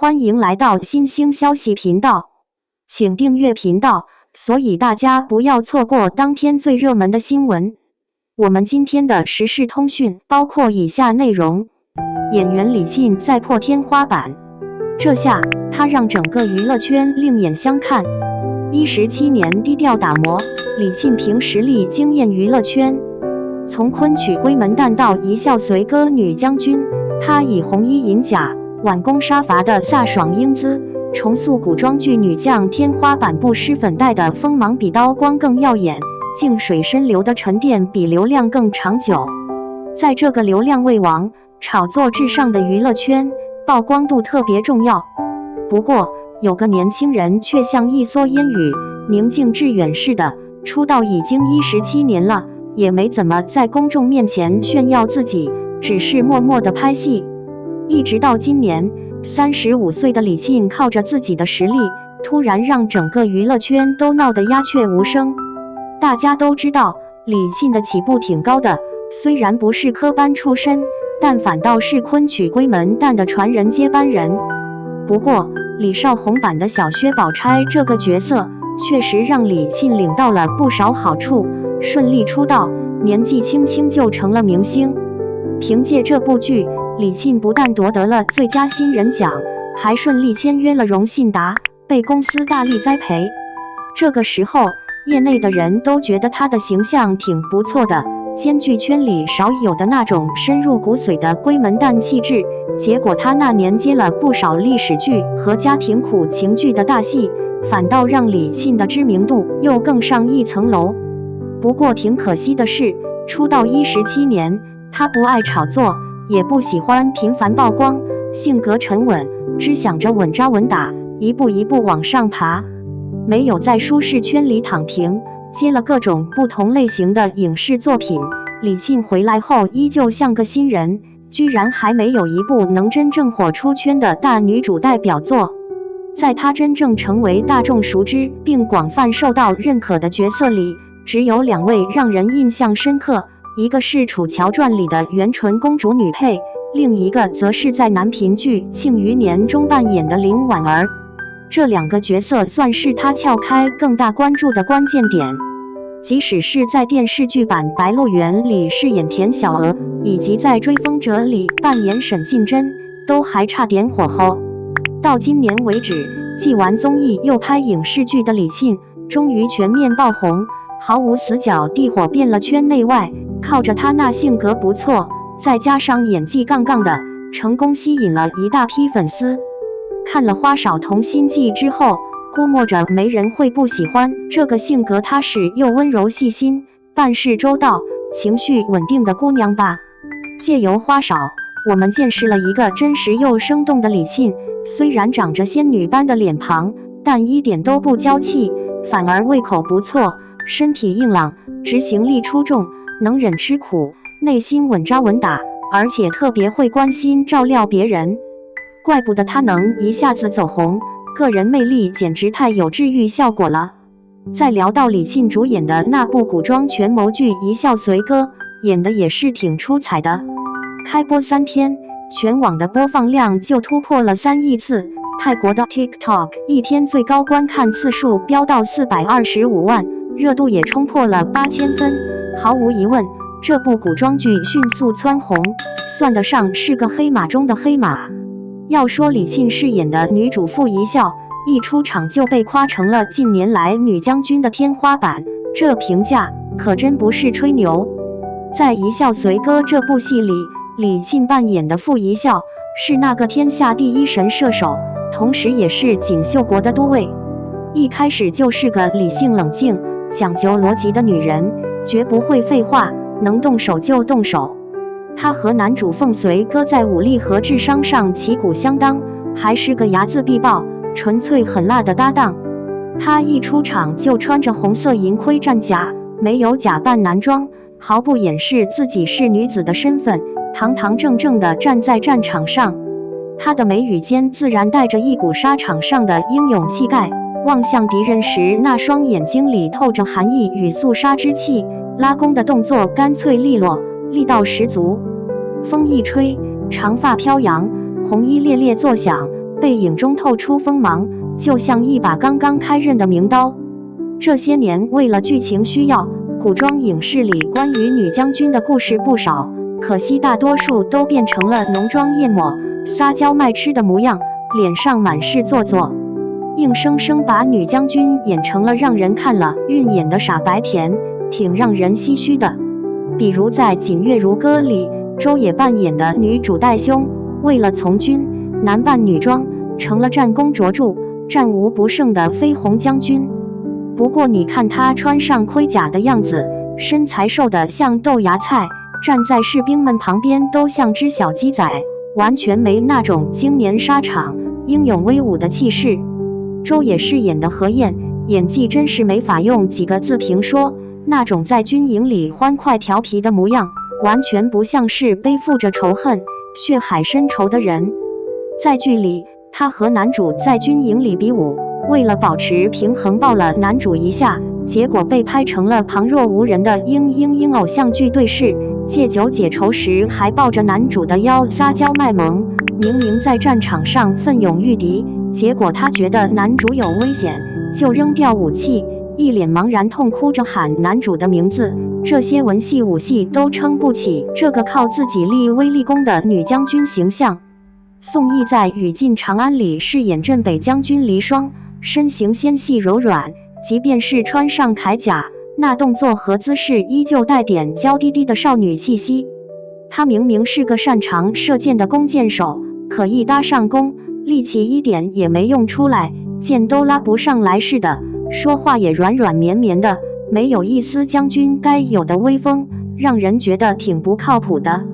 欢迎来到新兴消息频道，请订阅频道，所以大家不要错过当天最热门的新闻。我们今天的时事通讯包括以下内容：演员李沁再破天花板，这下他让整个娱乐圈另眼相看。17年低调打磨，李沁凭实力惊艳娱乐圈。从昆曲闺门旦到一笑随歌女将军，她以红衣银甲、挽弓杀伐的飒爽英姿，重塑古装剧女将天花板不施粉黛的锋芒比刀光更耀眼，静水深流的沉淀比流量更长久。在这个流量为王、炒作至上的娱乐圈，曝光度特别重要。不过，有个年轻人却像一蓑烟雨，宁静致远似的，出道已经17年了，也没怎么在公众面前炫耀自己，只是默默地拍戏。一直到今年，35岁的李沁靠着自己的实力，突然让整个娱乐圈都闹得鸦雀无声。大家都知道，李沁的起步挺高的，虽然不是科班出身，但反倒是昆曲闺门旦的传人接班人。不过，李少红版的小薛宝钗这个角色，确实让李沁领到了不少好处，顺利出道，年纪轻轻就成了明星。凭借这部剧，李沁不但夺得了最佳新人奖，还顺利签约了荣信达，被公司大力栽培。这个时候，业内的人都觉得他的形象挺不错的，兼具圈里少有的那种深入骨髓的闺门旦气质。结果他那年接了不少历史剧和家庭苦情剧的大戏，反倒让李沁的知名度又更上一层楼。不过挺可惜的是，出道17年，他不爱炒作，也不喜欢频繁曝光，性格沉稳，只想着稳扎稳打，一步一步往上爬，没有在舒适圈里躺平。接了各种不同类型的影视作品，李沁回来后依旧像个新人，居然还没有一部能真正火出圈的大女主代表作。在她真正成为大众熟知并广泛受到认可的角色里，只有2位让人印象深刻，一个是《楚乔传》里的元纯公主女配，另一个则是在男频剧《庆余年》中扮演的林婉儿。这2个角色算是她撬开更大关注的关键点。即使是在电视剧版《白鹿原》里饰演田小娥，以及在《追风者》里扮演沈近珍，都还差点火候。到今年为止，继完综艺又拍影视剧的李沁，终于全面爆红，毫无死角地火遍了圈内外。靠着她那性格不错，再加上演技杠杠的，成功吸引了一大批粉丝。看了《花少童心计》之后，估摸着没人会不喜欢这个性格踏实又温柔细心、办事周到、情绪稳定的姑娘吧。借由花少，我们见识了一个真实又生动的李沁，虽然长着仙女般的脸庞，但一点都不娇气，反而胃口不错，身体硬朗，执行力出众，能忍吃苦，内心稳扎稳打，而且特别会关心照料别人。怪不得她能一下子走红，个人魅力简直太有治愈效果了。再聊到李沁主演的那部古装权谋剧《一笑随歌》，演的也是挺出彩的。开播3天，全网的播放量就突破了3亿次，泰国的 TikTok 一天最高观看次数飙到425万，热度也冲破了8000分。毫无疑问，这部古装剧迅速蹿红，算得上是个黑马中的黑马。要说李沁饰演的女主傅一笑，一出场就被夸成了近年来女将军的天花板，这评价可真不是吹牛。在《一笑随歌》这部戏里，李沁扮演的傅一笑是那个天下第一神射手，同时也是锦绣国的都尉。一开始就是个理性冷静、讲究逻辑的女人，绝不会废话，能动手就动手。她和男主凤随哥在武力和智商上旗鼓相当，还是个睚眦必报、纯粹狠辣的搭档。她一出场就穿着红色银盔战甲，没有假扮男装，毫不掩饰自己是女子的身份，堂堂正正地站在战场上。她的眉宇间自然带着一股沙场上的英勇气概，望向敌人时那双眼睛里透着寒意与肃杀之气，拉弓的动作干脆利落，力道十足。风一吹，长发飘扬，红衣猎猎作响，背影中透出锋芒，就像一把刚刚开刃的名刀。这些年，为了剧情需要，古装影视里关于女将军的故事不少，可惜大多数都变成了浓妆艳抹、撒娇卖痴的模样，脸上满是做作，硬生生把女将军演成了让人看了晕眼的傻白甜，挺让人唏嘘的。比如在《锦月如歌》里，周也扮演的女主戴兄，为了从军，男扮女装，成了战功卓著、战无不胜的飞鸿将军。不过你看他穿上盔甲的样子，身材瘦得像豆芽菜，站在士兵们旁边都像只小鸡仔，完全没那种经年沙场、英勇威武的气势。周也饰演的何晏，演技真是没法用几个字评说，那种在军营里欢快调皮的模样，完全不像是背负着仇恨、血海深仇的人。在剧里，他和男主在军营里比武，为了保持平衡抱了男主一下，结果被拍成了旁若无人的嘤偶像剧对视，借酒解愁时还抱着男主的腰撒娇卖萌。明明在战场上奋勇御敌，结果他觉得男主有危险，就扔掉武器，一脸茫然痛哭着喊男主的名字。这些文戏武戏都撑不起这个靠自己立威立功的女将军形象。宋轶在《雨尽长安》里饰演镇北将军黎霜，身形纤细柔软，即便是穿上铠甲，那动作和姿势依旧带点娇滴滴的少女气息。她明明是个擅长射箭的弓箭手，可一搭上弓，力气一点也没用出来，箭都拉不上来似的，说话也软软绵绵的，没有一丝将军该有的威风，让人觉得挺不靠谱的。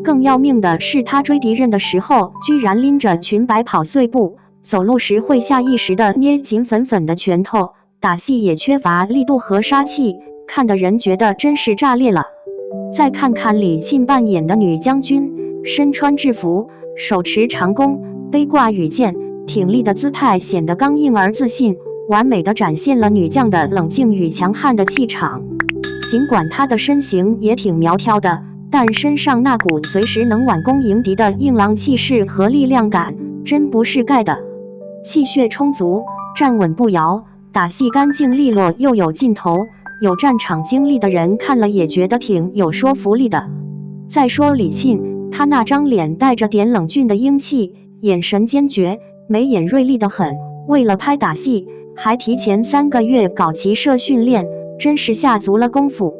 更要命的是，他追敌人的时候，居然拎着裙摆跑碎步，走路时会下意识地捏紧粉粉的拳头，打戏也缺乏力度和杀气，看得人觉得真是炸裂了。再看看李沁扮演的女将军，身穿制服，手持长弓，背挂羽箭，挺立的姿态显得刚硬而自信，完美地展现了女将的冷静与强悍的气场。尽管她的身形也挺苗条的，但身上那股随时能挽弓迎敌的硬朗气势和力量感，真不是盖的。气血充足，站稳不摇，打戏干净利落又有劲头，有战场经历的人看了也觉得挺有说服力的。再说李沁，她那张脸带着点冷峻的英气，眼神坚决，眉眼锐利得很，为了拍打戏，还提前3个月搞骑射训练，真是下足了功夫。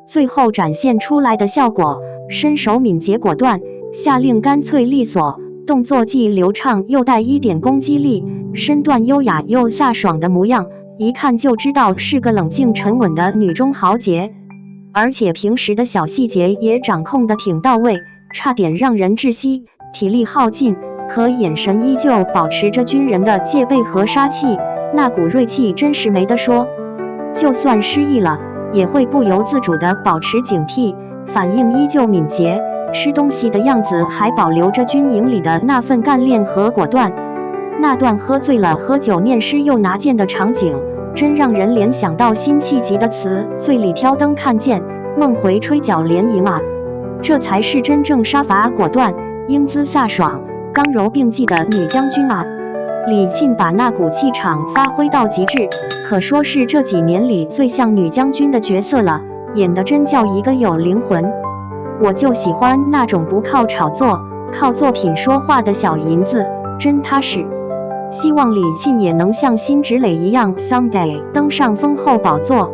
最后展现出来的效果，身手敏捷果断，下令干脆利索，动作既流畅又带一点攻击力，身段优雅又飒爽的模样，一看就知道是个冷静沉稳的女中豪杰。而且平时的小细节也掌控得挺到位，差点让人窒息，体力耗尽，可眼神依旧保持着军人的戒备和杀气，那股锐气真是没得说。就算失忆了，也会不由自主地保持警惕，反应依旧敏捷，吃东西的样子还保留着军营里的那份干练和果断。那段喝醉了喝酒念诗又拿剑的场景，真让人联想到辛弃疾的词“醉里挑灯看剑，梦回吹角连营”啊，这才是真正杀伐果断、英姿飒爽、刚柔并济的女将军啊！李沁把那股气场发挥到极致，可说是这几年里最像女将军的角色了，演得真叫一个有灵魂。我就喜欢那种不靠炒作、靠作品说话的小银子，真踏实。希望李沁也能像辛芷蕾一样 someday 登上封后宝座。